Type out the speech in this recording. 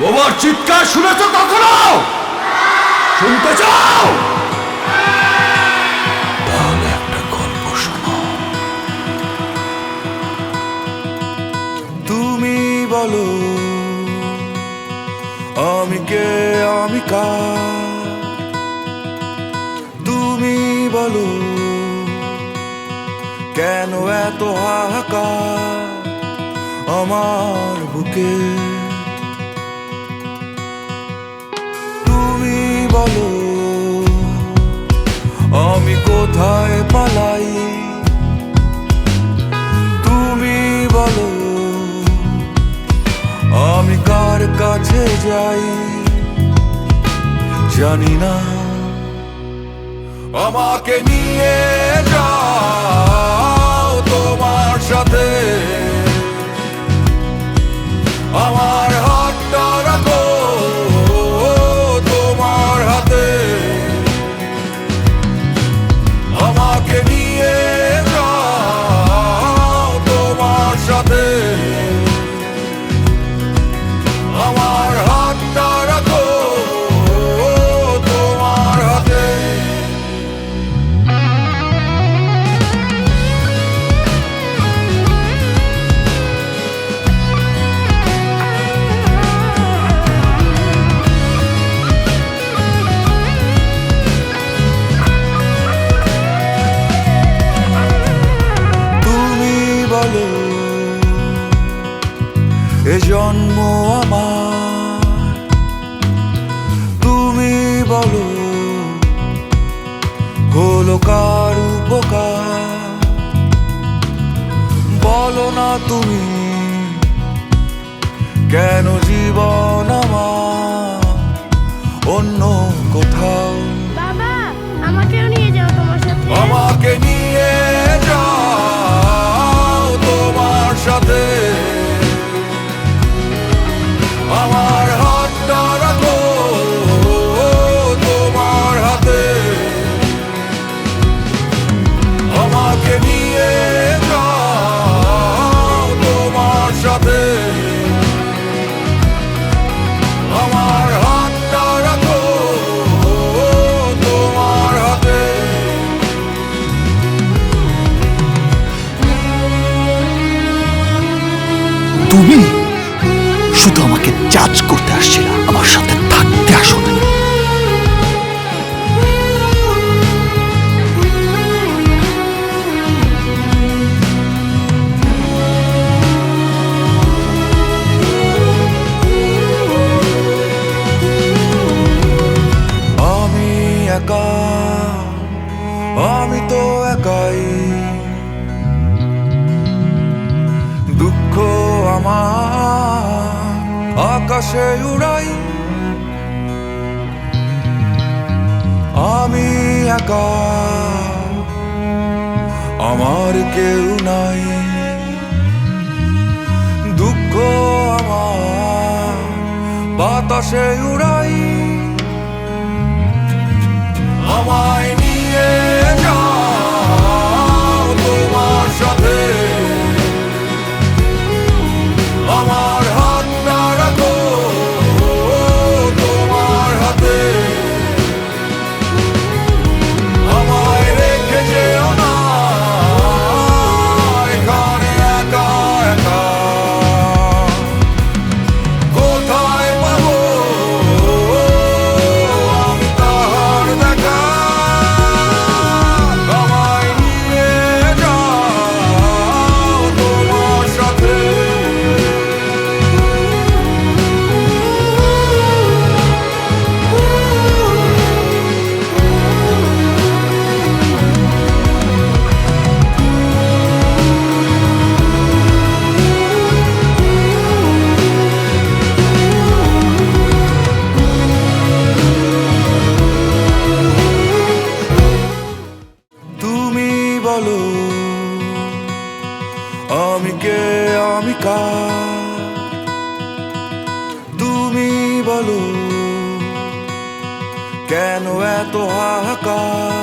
বোমার চিৎকার শুনেছ কখনো? শুনতে চাও? তাহলে একটা গল্প শোনো। তুমি বলো আমি কে, আমি কার? তুমি বলো কেন এত হাহাকার আমার বুকে? তুমি বলো আমি কোথায় পালাই? তুমি বলো আমি কার কাছে যাই? জানি না, আমাকে নিয়ে যাও তোমার সাথে, আমার হাতটা রাখো তোমার হাতে, আমাকে নিয়ে যাও তোমার সাথে, আমার হাতটা রাখো তোমার হাতে। তুমি বলো এ জন্ম আমার, তুমি বলো হলো কার উপকার? বলো না তুমি কেন জীবন আমার অন্য কোথাও? বাবা, আমাকেও নিয়ে যাও তোমার সাথে। আমাকে নিয়ে যাও তোমার সাথে, আমার হাতটা রাখো তোমার হাতে, আমাকে নিয়ে যাও তোমার সাথে, আমার হাতটা রাখো তোমার হাতে। তুমি শুধু আমাকে জাজ করতে আসছিলে, আমার সাথে থাকতে আসো না। আমি একা, আমি তো একাই, দুঃখ আমার আকাশে উড়াই। আমি একা, আমার কেউ নাই, দুঃখ আমার বাতাসে উড়াই। আমায় নিয়ে যাও তোমার সাথে, আমার হাতটা রাখো তোমার হাতে, আমায় রেখে যেও না এখানে একা একা। কোথায় পাবো আমি তাহার দেখা? আমায় নিয়ে যাও তোমার সাথে। তুমি বলো আমি কে, আমি কার? তুমি বলো কেন এত হাহাকার